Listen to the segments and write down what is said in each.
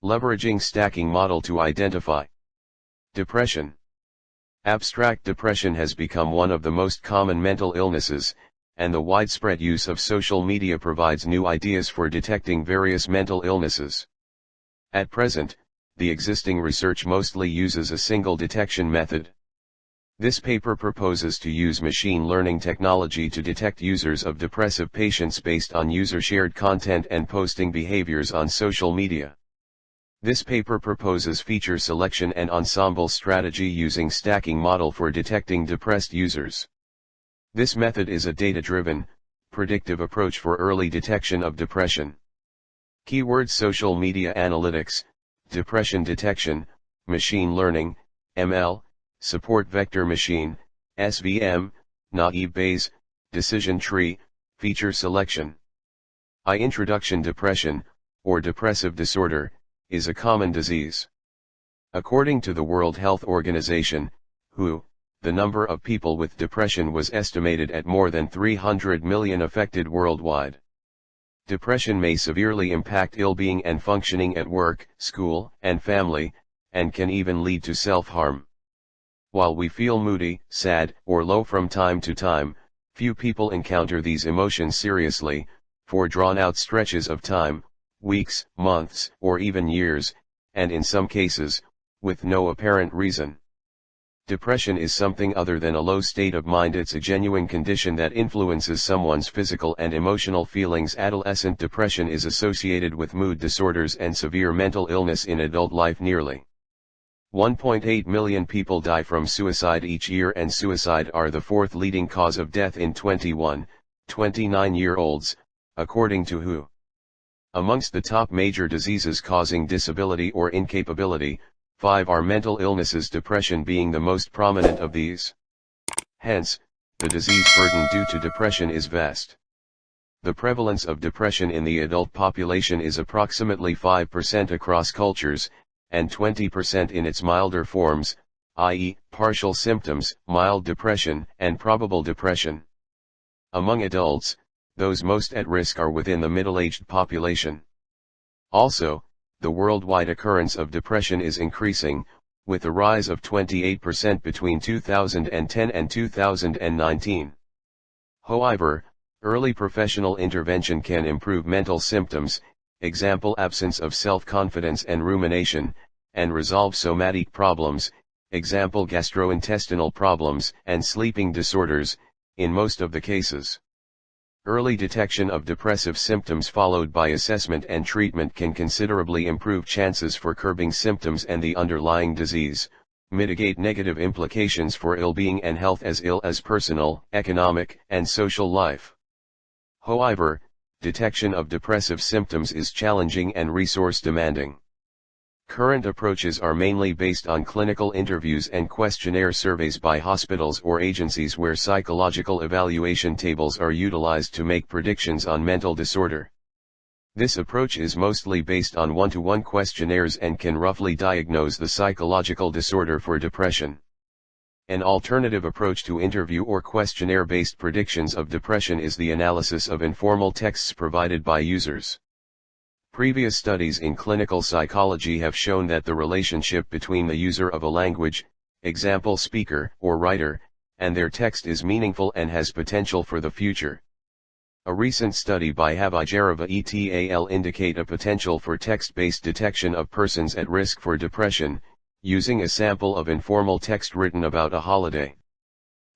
Leveraging stacking model to identify depression. Abstract depression has become one of the most common mental illnesses, and the widespread use of social media provides new ideas for detecting various mental illnesses. At present, the existing research mostly uses a single detection method. This paper proposes to use machine learning technology to detect users of depressive patients based on user-shared content and posting behaviors on social media. This paper proposes feature selection and ensemble strategy using stacking model for detecting depressed users. This method is a data-driven, predictive approach for early detection of depression. Keywords: social media analytics, depression detection, machine learning, ML, support vector machine, SVM, naive Bayes, decision tree, feature selection. Introduction: depression, or depressive disorder, is a common disease. According to the World Health Organization, WHO, the number of people with depression was estimated at more than 300 million affected worldwide. Depression may severely impact ill-being and functioning at work, school, and family, and can even lead to self-harm. While we feel moody, sad, or low from time to time, few people encounter these emotions seriously, for drawn-out stretches of time, weeks, months, or even years, and in some cases, with no apparent reason. Depression is something other than a low state of mind. It's a genuine condition that influences someone's physical and emotional feelings. Adolescent depression is associated with mood disorders and severe mental illness in adult life. Nearly 1.8 million people die from suicide each year, and suicide are the fourth leading cause of death in 29-year-olds, according to WHO. Amongst the top major diseases causing disability or incapability, 5 are mental illnesses, depression being the most prominent of these. Hence, the disease burden due to depression is vast. The prevalence of depression in the adult population is approximately 5% across cultures, and 20% in its milder forms, i.e., partial symptoms, mild depression, and probable depression. Among adults, those most at risk are within the middle-aged population. Also, the worldwide occurrence of depression is increasing, with a rise of 28% between 2010 and 2019. However, early professional intervention can improve mental symptoms, example absence of self-confidence and rumination, and resolve somatic problems, example gastrointestinal problems and sleeping disorders, in most of the cases. Early detection of depressive symptoms followed by assessment and treatment can considerably improve chances for curbing symptoms and the underlying disease, mitigate negative implications for ill-being and health as ill as personal, economic, and social life. However, detection of depressive symptoms is challenging and resource demanding. Current approaches are mainly based on clinical interviews and questionnaire surveys by hospitals or agencies where psychological evaluation tables are utilized to make predictions on mental disorder. This approach is mostly based on one-to-one questionnaires and can roughly diagnose the psychological disorder for depression. An alternative approach to interview or questionnaire-based predictions of depression is the analysis of informal texts provided by users. Previous studies in clinical psychology have shown that the relationship between the user of a language, example speaker or writer, and their text is meaningful and has potential for the future. A recent study by IJERT et al. Indicate a potential for text-based detection of persons at risk for depression, using a sample of informal text written about a holiday.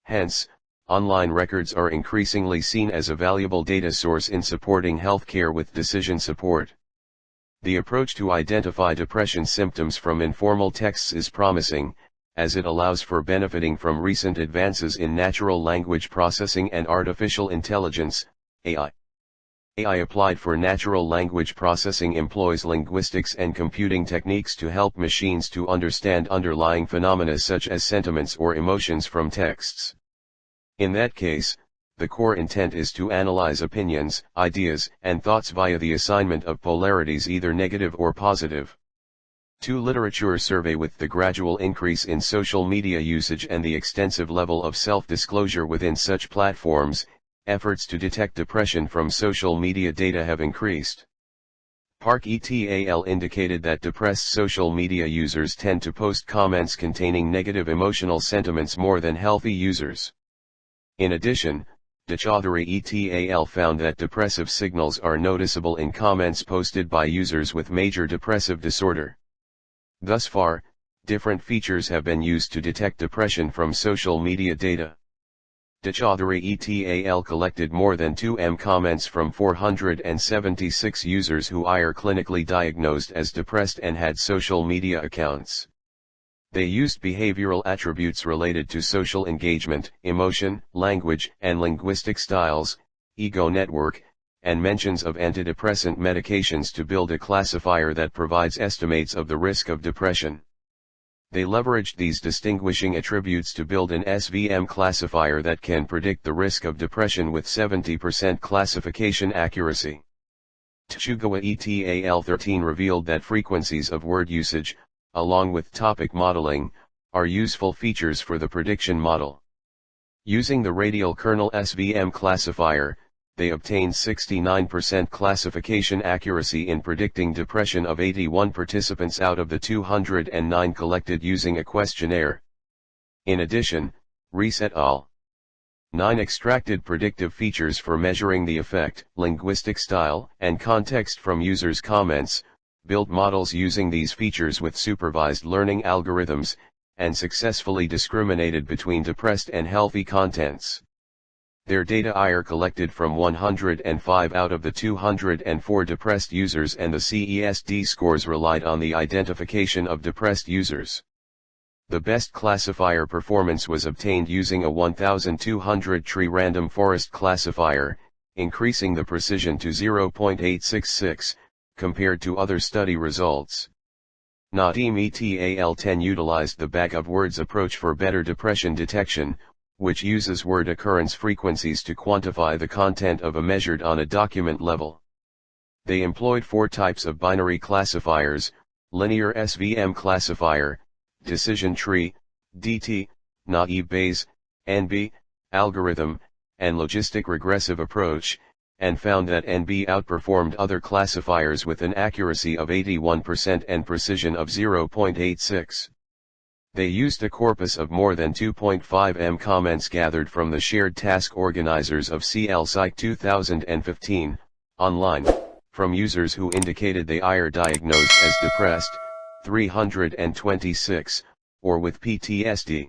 Hence, online records are increasingly seen as a valuable data source in supporting healthcare with decision support. The approach to identify depression symptoms from informal texts is promising, as it allows for benefiting from recent advances in natural language processing and artificial intelligence, AI. AI applied for natural language processing employs linguistics and computing techniques to help machines to understand underlying phenomena such as sentiments or emotions from texts. In that case, the core intent is to analyze opinions, ideas, and thoughts via the assignment of polarities, either negative or positive. 2. Literature survey. With the gradual increase in social media usage and the extensive level of self-disclosure within such platforms, efforts to detect depression from social media data have increased. Park et al. Indicated that depressed social media users tend to post comments containing negative emotional sentiments more than healthy users. In addition, Chaudhary et al. Found that depressive signals are noticeable in comments posted by users with major depressive disorder. Thus far, different features have been used to detect depression from social media data. Chaudhary et al. Collected more than 2M comments from 476 users who are clinically diagnosed as depressed and had social media accounts. They used behavioral attributes related to social engagement, emotion, language and linguistic styles, ego network, and mentions of antidepressant medications to build a classifier that provides estimates of the risk of depression. They leveraged these distinguishing attributes to build an SVM classifier that can predict the risk of depression with 70% classification accuracy. Tsugawa et al. 13 revealed that frequencies of word usage, along with topic modeling, are useful features for the prediction model. Using the radial kernel SVM classifier, they obtained 69% classification accuracy in predicting depression of 81 participants out of the 209 collected using a questionnaire. In addition, Rees et al. 9 extracted predictive features for measuring the effect, linguistic style, and context from users' comments, built models using these features with supervised learning algorithms, and successfully discriminated between depressed and healthy contents. Their data are collected from 105 out of the 204 depressed users, and the CESD scores relied on the identification of depressed users. The best classifier performance was obtained using a 1200 tree random forest classifier, increasing the precision to 0.866, compared to other study results. Nadim et al. 10 utilized the bag of words approach for better depression detection, which uses word occurrence frequencies to quantify the content of a measured on a document level. They employed 4 types of binary classifiers: linear SVM classifier, decision tree, DT, naive Bayes, NB, algorithm, and logistic regressive approach, and found that NB outperformed other classifiers with an accuracy of 81% and precision of 0.86. They used a corpus of more than 2.5M comments gathered from the shared task organizers of CL Psych 2015, online, from users who indicated they are diagnosed as depressed, 326, or with PTSD.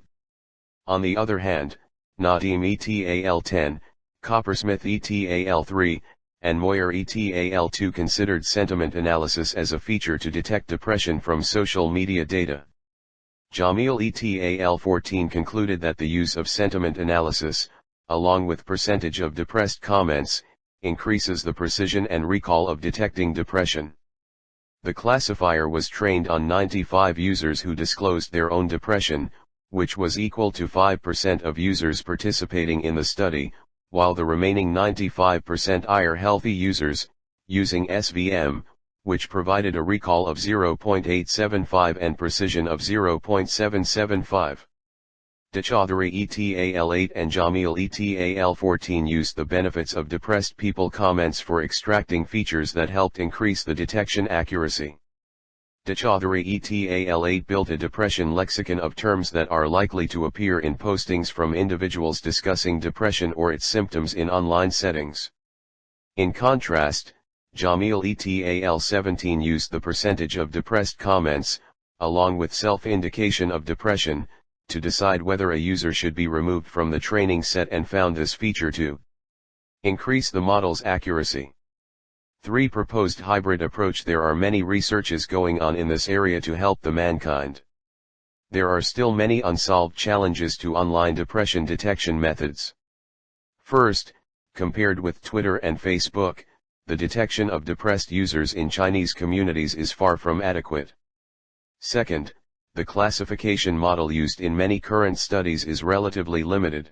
On the other hand, Nadim et al. 10, Coppersmith et al. 3, and Moyer et al. 2 considered sentiment analysis as a feature to detect depression from social media data. Jamil et al. 14 concluded that the use of sentiment analysis, along with percentage of depressed comments, increases the precision and recall of detecting depression. The classifier was trained on 95 users who disclosed their own depression, which was equal to 5% of users participating in the study, while the remaining 95% are healthy users, using SVM, which provided a recall of 0.875 and precision of 0.775. Chaudhary et al. 8 and Jamil et al. 14 used the benefits of depressed people comments for extracting features that helped increase the detection accuracy. Chaudhary et al. 8 built a depression lexicon of terms that are likely to appear in postings from individuals discussing depression or its symptoms in online settings. In contrast, Jamil et al. 17 used the percentage of depressed comments, along with self-indication of depression, to decide whether a user should be removed from the training set, and found this feature to increase the model's accuracy. 3. Proposed hybrid approach. There are many researches going on in this area to help the mankind. There are still many unsolved challenges to online depression detection methods. First, compared with Twitter and Facebook, the detection of depressed users in Chinese communities is far from adequate. Second, the classification model used in many current studies is relatively limited.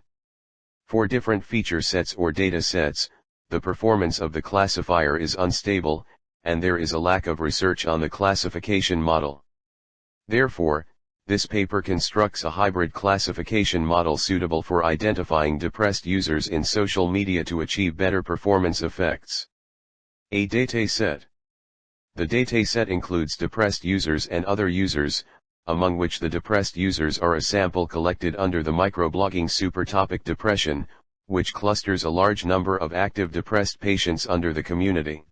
For different feature sets or data sets, the performance of the classifier is unstable, and there is a lack of research on the classification model. Therefore, this paper constructs a hybrid classification model suitable for identifying depressed users in social media to achieve better performance effects. A dataset. The dataset includes depressed users and other users, among which the depressed users are a sample collected under the microblogging supertopic depression, which clusters a large number of active depressed patients under the community.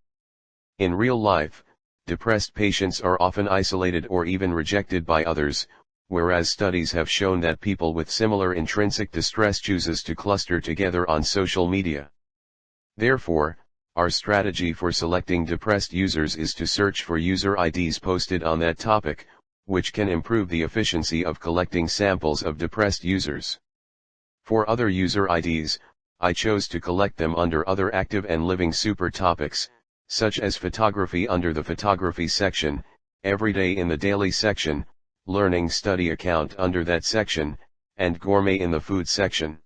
In real life, depressed patients are often isolated or even rejected by others, whereas studies have shown that people with similar intrinsic distress chooses to cluster together on social media. Therefore, our strategy for selecting depressed users is to search for user IDs posted on that topic, which can improve the efficiency of collecting samples of depressed users. For other user IDs, I chose to collect them under other active and living super topics, such as photography under the photography section, everyday in the daily section, learning study account under that section, and gourmet in the food section.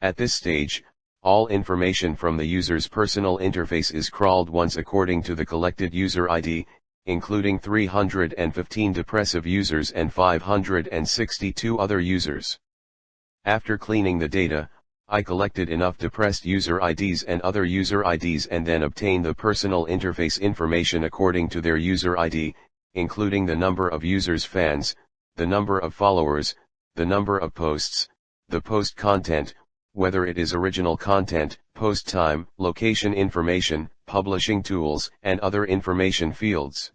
At this stage, all information from the user's personal interface is crawled once according to the collected user ID, including 315 depressive users and 562 other users. After cleaning the data, I collected enough depressed user IDs and other user IDs and then obtained the personal interface information according to their user ID, including the number of users' fans, the number of followers, the number of posts, the post content, whether it is original content, post time, location information, publishing tools, and other information fields.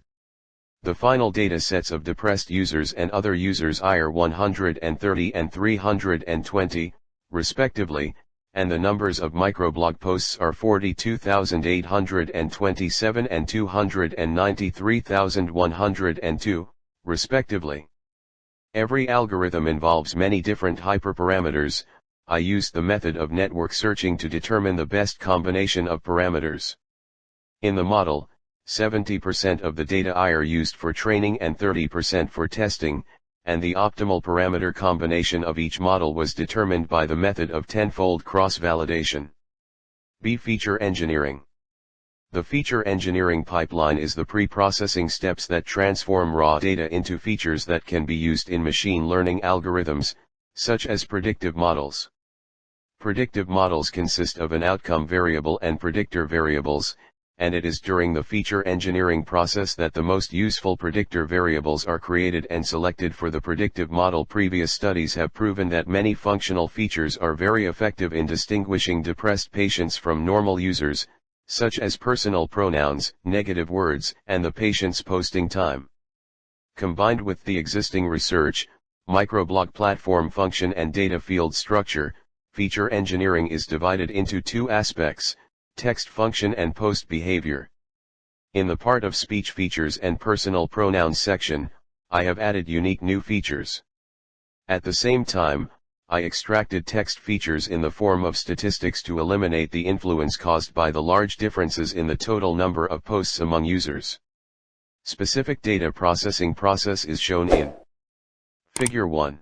The final data sets of depressed users and other users are 130 and 320, respectively, and the numbers of microblog posts are 42,827 and 293,102, respectively. Every algorithm involves many different hyperparameters. I used the method of network searching to determine the best combination of parameters. In the model, 70% of the data are used for training and 30% for testing, and the optimal parameter combination of each model was determined by the method of tenfold cross-validation. B. Feature engineering. The feature engineering pipeline is the pre-processing steps that transform raw data into features that can be used in machine learning algorithms, such as predictive models. Predictive models consist of an outcome variable and predictor variables, and it is during the feature engineering process that the most useful predictor variables are created and selected for the predictive model. Previous studies have proven that many functional features are very effective in distinguishing depressed patients from normal users, such as personal pronouns, negative words, and the patient's posting time. Combined with the existing research, microblog platform function and data field structure, feature engineering is divided into two aspects: text function and post behavior. In the part of speech features and personal pronouns section, I have added unique new features. At the same time, I extracted text features in the form of statistics to eliminate the influence caused by the large differences in the total number of posts among users. Specific data processing process is shown in Figure 1.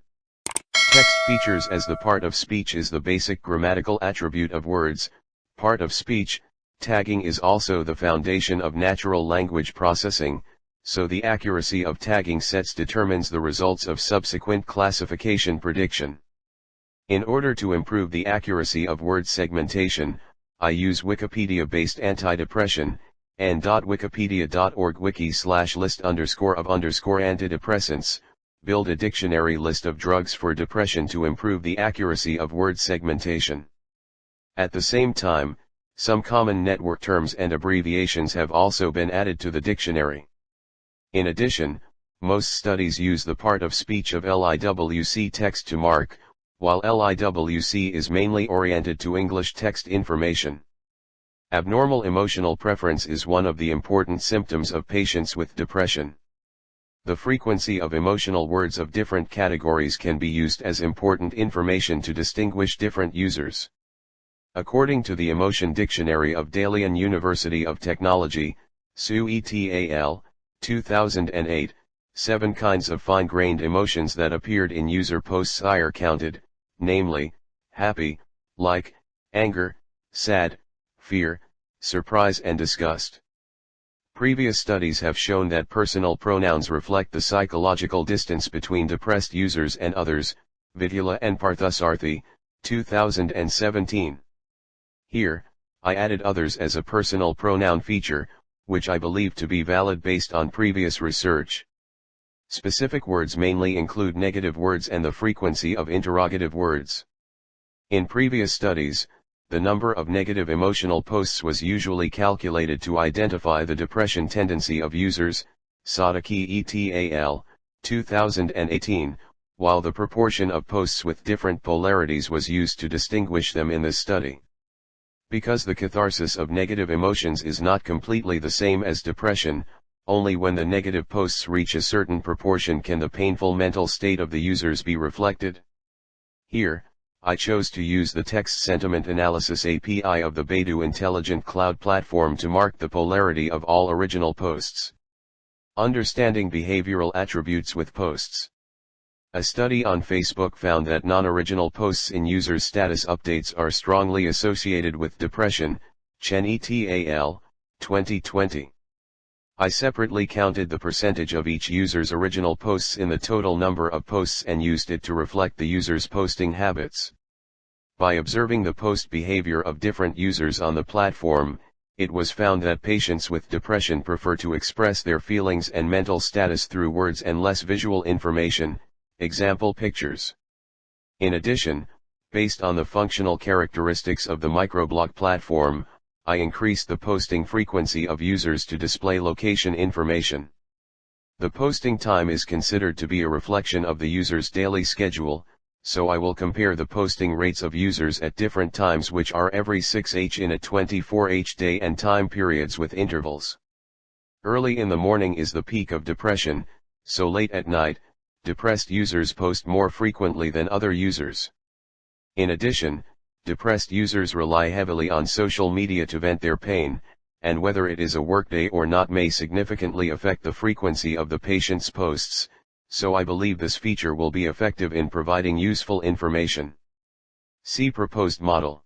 Text features. As the part of speech is the basic grammatical attribute of words, part of speech, tagging is also the foundation of natural language processing, so the accuracy of tagging sets determines the results of subsequent classification prediction. In order to improve the accuracy of word segmentation, I use Wikipedia-based antidepressant, n.wikipedia.org wiki/list_of_antidepressants, build a dictionary list of drugs for depression to improve the accuracy of word segmentation. At the same time, some common network terms and abbreviations have also been added to the dictionary. In addition, most studies use the part of speech of LIWC text to mark, while LIWC is mainly oriented to English text information. Abnormal emotional preference is one of the important symptoms of patients with depression. The frequency of emotional words of different categories can be used as important information to distinguish different users. According to the Emotion Dictionary of Dalian University of Technology, SUETAL, 2008, 7 kinds of fine-grained emotions that appeared in user posts are counted, namely, happy, like, anger, sad, fear, surprise and disgust. Previous studies have shown that personal pronouns reflect the psychological distance between depressed users and others, Vidula and Parthasarthi, 2017. Here, I added others as a personal pronoun feature, which I believe to be valid based on previous research. Specific words mainly include negative words and the frequency of interrogative words. In previous studies, the number of negative emotional posts was usually calculated to identify the depression tendency of users, Sadaki et al., 2018, while the proportion of posts with different polarities was used to distinguish them in this study. Because the catharsis of negative emotions is not completely the same as depression, only when the negative posts reach a certain proportion can the painful mental state of the users be reflected. Here, I chose to use the Text Sentiment Analysis API of the Baidu Intelligent Cloud Platform to mark the polarity of all original posts. Understanding behavioral attributes with posts. A study on Facebook found that non-original posts in users' status updates are strongly associated with depression, Chen et al., 2020. I separately counted the percentage of each user's original posts in the total number of posts and used it to reflect the user's posting habits. By observing the post behavior of different users on the platform, it was found that patients with depression prefer to express their feelings and mental status through words and less visual information, example pictures. In addition, based on the functional characteristics of the microblog platform, I increased the posting frequency of users to display location information. The posting time is considered to be a reflection of the user's daily schedule, so I will compare the posting rates of users at different times, which are every 6h in a 24h day and time periods with intervals. Early in the morning is the peak of depression, so late at night, depressed users post more frequently than other users. In addition, depressed users rely heavily on social media to vent their pain, and whether it is a workday or not may significantly affect the frequency of the patient's posts, so I believe this feature will be effective in providing useful information. See proposed model.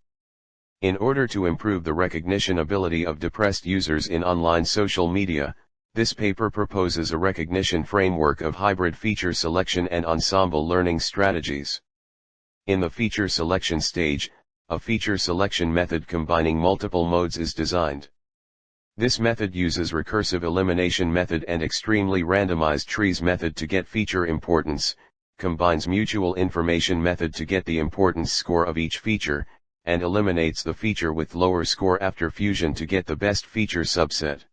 In order to improve the recognition ability of depressed users in online social media, this paper proposes a recognition framework of hybrid feature selection and ensemble learning strategies. In the feature selection stage, a feature selection method combining multiple modes is designed. This method uses recursive elimination method and extremely randomized trees method to get feature importance, combines mutual information method to get the importance score of each feature, and eliminates the feature with lower score after fusion to get the best feature subset.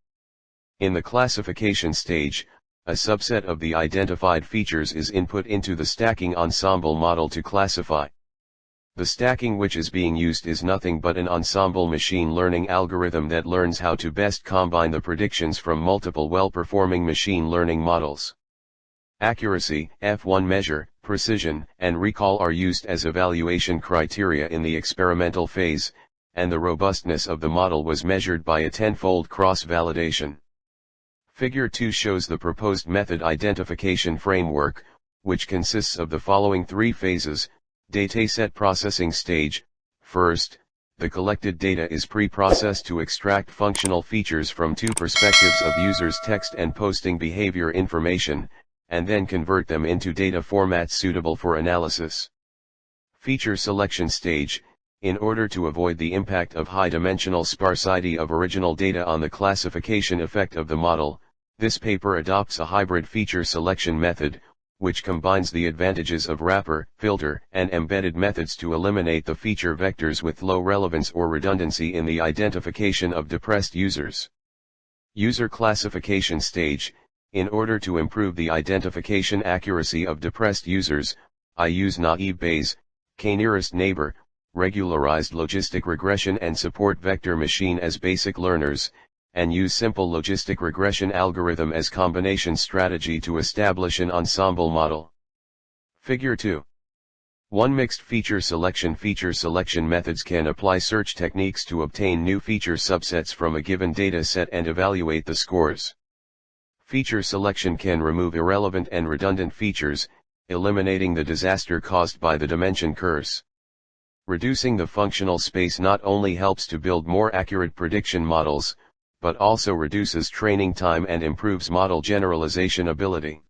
In the classification stage, a subset of the identified features is input into the stacking ensemble model to classify. The stacking which is being used is nothing but an ensemble machine learning algorithm that learns how to best combine the predictions from multiple well-performing machine learning models. Accuracy, F1 measure, precision, and recall are used as evaluation criteria in the experimental phase, and the robustness of the model was measured by a 10-fold cross-validation. Figure 2 shows the proposed method identification framework, which consists of the following three phases. Dataset processing stage. First, the collected data is pre-processed to extract functional features from two perspectives of users' text and posting behavior information, and then convert them into data formats suitable for analysis. Feature selection stage. In order to avoid the impact of high-dimensional sparsity of original data on the classification effect of the model, this paper adopts a hybrid feature selection method, which combines the advantages of wrapper, filter, and embedded methods to eliminate the feature vectors with low relevance or redundancy in the identification of depressed users. User classification stage. In order to improve the identification accuracy of depressed users, I use naive Bayes, k-nearest neighbor, regularized logistic regression and support vector machine as basic learners, and use simple logistic regression algorithm as combination strategy to establish an ensemble model. Figure 2. 1. Mixed feature selection. Feature selection methods can apply search techniques to obtain new feature subsets from a given data set and evaluate the scores. Feature selection can remove irrelevant and redundant features, eliminating the disaster caused by the dimension curse. Reducing the functional space not only helps to build more accurate prediction models, but also reduces training time and improves model generalization ability.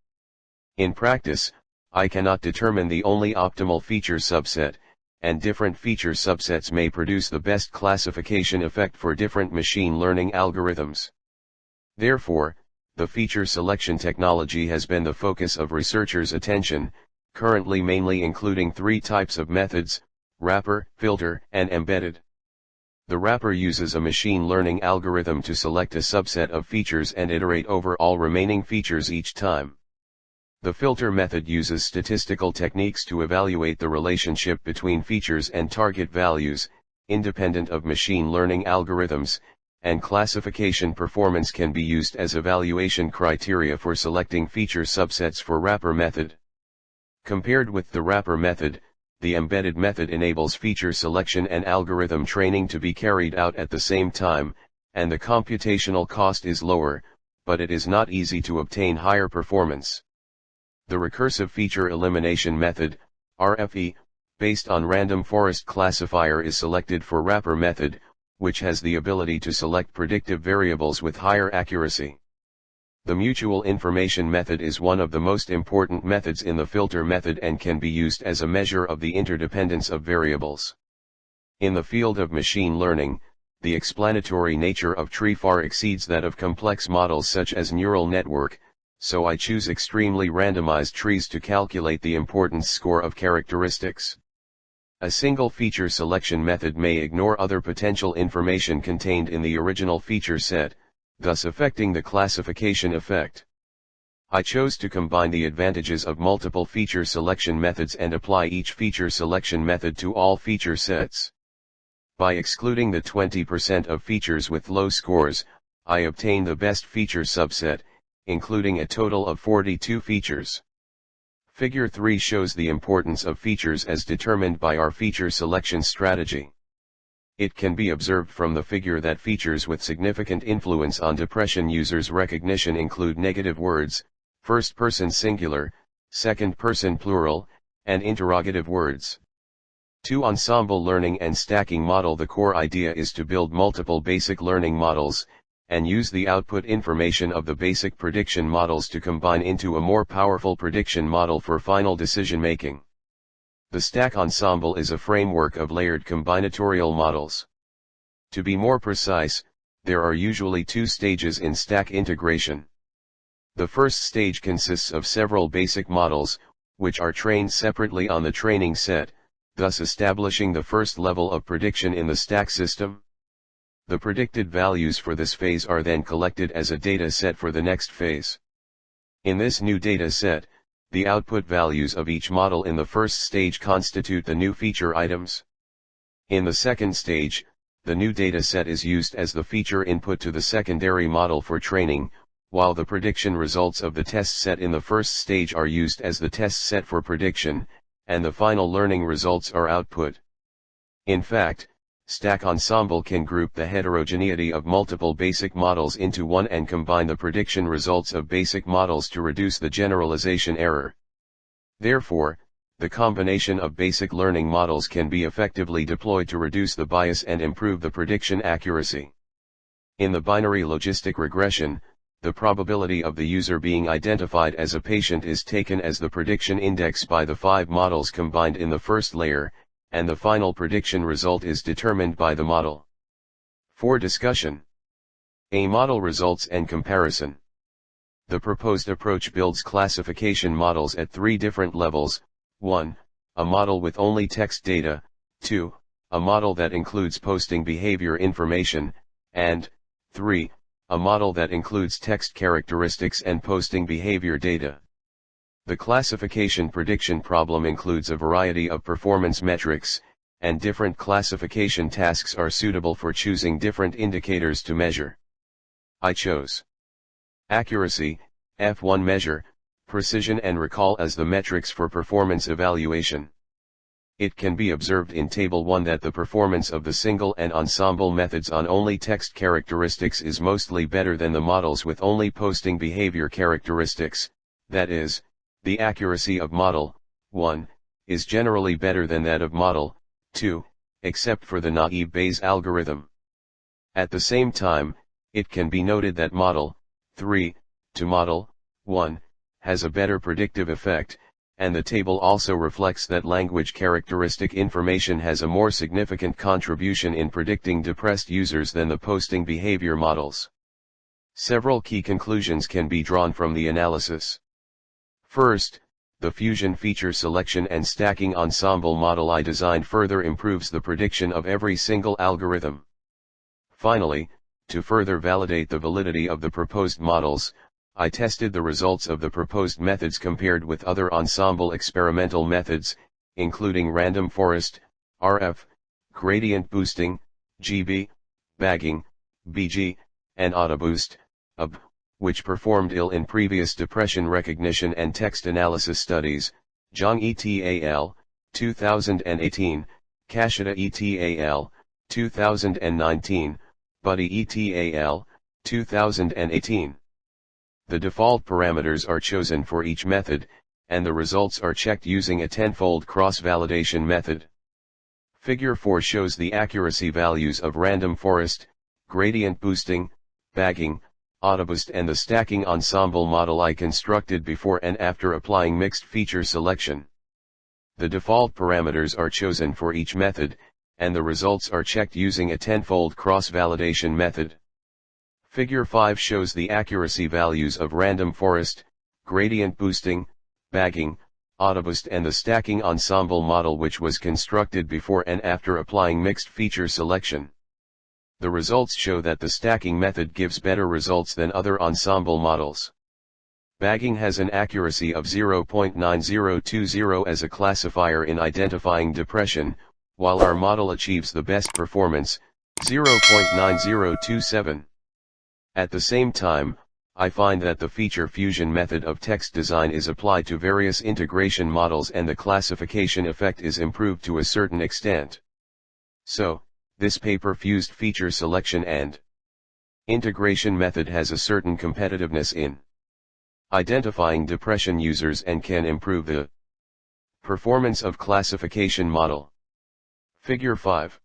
In practice, I cannot determine the only optimal feature subset, and different feature subsets may produce the best classification effect for different machine learning algorithms. Therefore, the feature selection technology has been the focus of researchers' attention, currently mainly including three types of methods: wrapper, filter, and embedded. The wrapper uses a machine learning algorithm to select a subset of features and iterate over all remaining features each time. The filter method uses statistical techniques to evaluate the relationship between features and target values, independent of machine learning algorithms, and classification performance can be used as evaluation criteria for selecting feature subsets for wrapper method. Compared with the wrapper method, the embedded method enables feature selection and algorithm training to be carried out at the same time, and the computational cost is lower, but it is not easy to obtain higher performance. The recursive feature elimination method, RFE, based on random forest classifier is selected for wrapper method, which has the ability to select predictive variables with higher accuracy. The mutual information method is one of the most important methods in the filter method and can be used as a measure of the interdependence of variables. In the field of machine learning, the explanatory nature of tree far exceeds that of complex models such as neural network, so I choose extremely randomized trees to calculate the importance score of characteristics. A single feature selection method may ignore other potential information contained in the original feature set, thus affecting the classification effect. I chose to combine the advantages of multiple feature selection methods and apply each feature selection method to all feature sets. By excluding the 20% of features with low scores, I obtain the best feature subset, including a total of 42 features. Figure 3 shows the importance of features as determined by our feature selection strategy. It can be observed from the figure that features with significant influence on depression users' recognition include negative words, first-person singular, second-person plural, and interrogative words. To ensemble learning and stacking model, the core idea is to build multiple basic learning models, and use the output information of the basic prediction models to combine into a more powerful prediction model for final decision making. The stack ensemble is a framework of layered combinatorial models. To be more precise, there are usually two stages in stack integration. The first stage consists of several basic models, which are trained separately on the training set, thus establishing the first level of prediction in the stack system. The predicted values for this phase are then collected as a data set for the next phase. In this new data set, the output values of each model in the first stage constitute the new feature items. In the second stage, the new data set is used as the feature input to the secondary model for training, while the prediction results of the test set in the first stage are used as the test set for prediction, and the final learning results are output. In fact, Stack Ensemble can group the heterogeneity of multiple basic models into one and combine the prediction results of basic models to reduce the generalization error. Therefore, the combination of basic learning models can be effectively deployed to reduce the bias and improve the prediction accuracy. In the binary logistic regression, the probability of the user being identified as a patient is taken as the prediction index by the 5 models combined in the first layer, and the final prediction result is determined by the model. For discussion: A model results and comparison. The proposed approach builds classification models at 3 different levels: 1. A model with only text data, 2. A model that includes posting behavior information, and 3. A model that includes text characteristics and posting behavior data. The classification prediction problem includes a variety of performance metrics, and different classification tasks are suitable for choosing different indicators to measure. I chose accuracy, F1 measure, precision and recall as the metrics for performance evaluation. It can be observed in Table 1 that the performance of the single and ensemble methods on only text characteristics is mostly better than the models with only posting behavior characteristics, that is, the accuracy of Model 1 is generally better than that of Model 2, except for the naive Bayes algorithm. At the same time, it can be noted that Model 3 to Model 1 has a better predictive effect, and the table also reflects that language characteristic information has a more significant contribution in predicting depressed users than the posting behavior models. Several key conclusions can be drawn from the analysis. First, the fusion feature selection and stacking ensemble model I designed further improves the prediction of every single algorithm. Finally, to further validate the validity of the proposed models, I tested the results of the proposed methods compared with other ensemble experimental methods, including random forest, RF, gradient boosting, GB, bagging, BG, and AutoBoost, AB, which performed ill in previous depression recognition and text analysis studies, Zhang et al., 2018, Kashida et al., 2019, Buddy et al., 2018. The default parameters are chosen for each method, and the results are checked using a tenfold cross-validation method. Figure 4 shows the accuracy values of random forest, gradient boosting, bagging, AutoBoost and the stacking ensemble model I constructed before and after applying mixed feature selection. The default parameters are chosen for each method, and the results are checked using a tenfold cross-validation method. Figure 5 shows the accuracy values of random forest, gradient boosting, bagging, AutoBoost and the stacking ensemble model which was constructed before and after applying mixed feature selection. The results show that the stacking method gives better results than other ensemble models. Bagging has an accuracy of 0.9020 as a classifier in identifying depression, while our model achieves the best performance, 0.9027. At the same time, I find that the feature fusion method of text design is applied to various integration models and the classification effect is improved to a certain extent. So, this paper fused feature selection and integration method has a certain competitiveness in identifying depression users and can improve the performance of classification model. Figure 5.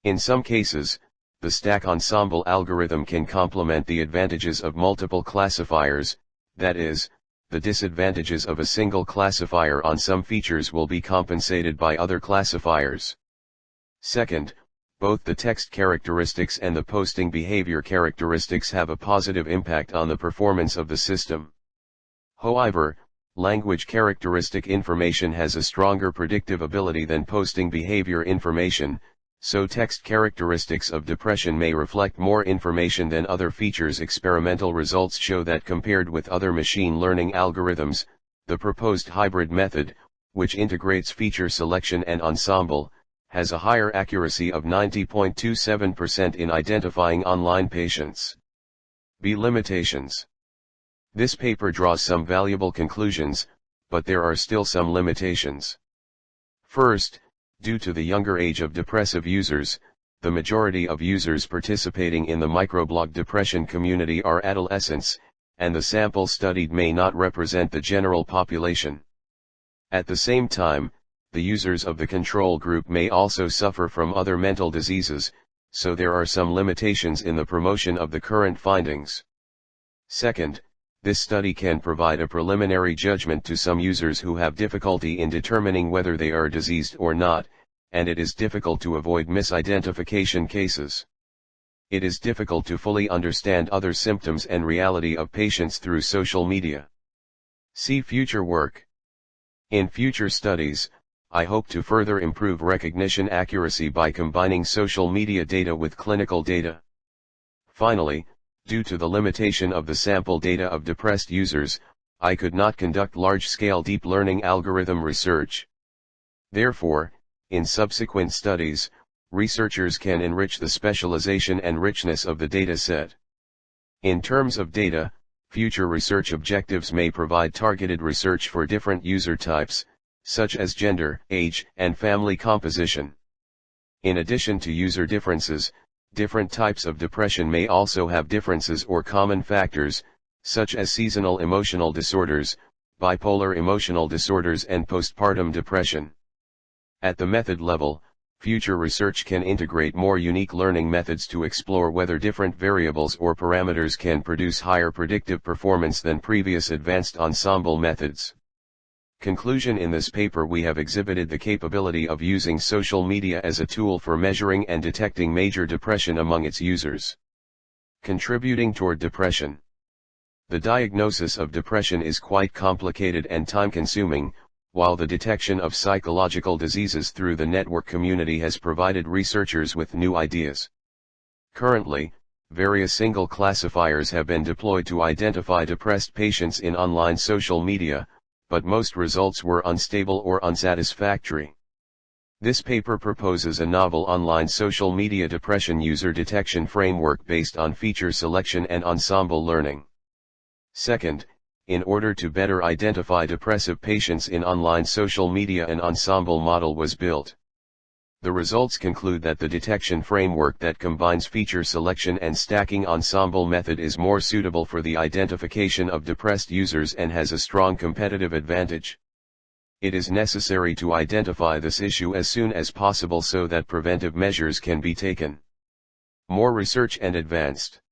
In some cases, the stack ensemble algorithm can complement the advantages of multiple classifiers, that is, the disadvantages of a single classifier on some features will be compensated by other classifiers. Second, both the text characteristics and the posting behavior characteristics have a positive impact on the performance of the system. However, language characteristic information has a stronger predictive ability than posting behavior information, so text characteristics of depression may reflect more information than other features. Experimental results show that compared with other machine learning algorithms, the proposed hybrid method, which integrates feature selection and ensemble, has a higher accuracy of 90.27% in identifying online patients. B. Limitations. This paper draws some valuable conclusions, but there are still some limitations. First, due to the younger age of depressive users, the majority of users participating in the microblog depression community are adolescents, and the sample studied may not represent the general population. At the same time, the users of the control group may also suffer from other mental diseases, so there are some limitations in the promotion of the current findings. Second, this study can provide a preliminary judgment to some users who have difficulty in determining whether they are diseased or not, and it is difficult to avoid misidentification cases. It is difficult to fully understand other symptoms and reality of patients through social media. See future work. In future studies, I hope to further improve recognition accuracy by combining social media data with clinical data. Finally, due to the limitation of the sample data of depressed users, I could not conduct large-scale deep learning algorithm research. Therefore, in subsequent studies, researchers can enrich the specialization and richness of the data set. In terms of data, future research objectives may provide targeted research for different user types, such as gender, age, and family composition. In addition to user differences, different types of depression may also have differences or common factors, such as seasonal emotional disorders, bipolar emotional disorders and postpartum depression. At the method level, future research can integrate more unique learning methods to explore whether different variables or parameters can produce higher predictive performance than previous advanced ensemble methods. Conclusion: in this paper we have exhibited the capability of using social media as a tool for measuring and detecting major depression among its users. Contributing toward depression. The diagnosis of depression is quite complicated and time-consuming, while the detection of psychological diseases through the network community has provided researchers with new ideas. Currently, various single classifiers have been deployed to identify depressed patients in online social media, but most results were unstable or unsatisfactory. This paper proposes a novel online social media depression user detection framework based on feature selection and ensemble learning. Second, in order to better identify depressive patients in online social media, an ensemble model was built. The results conclude that the detection framework that combines feature selection and stacking ensemble method is more suitable for the identification of depressed users and has a strong competitive advantage. It is necessary to identify this issue as soon as possible so that preventive measures can be taken. More research and advanced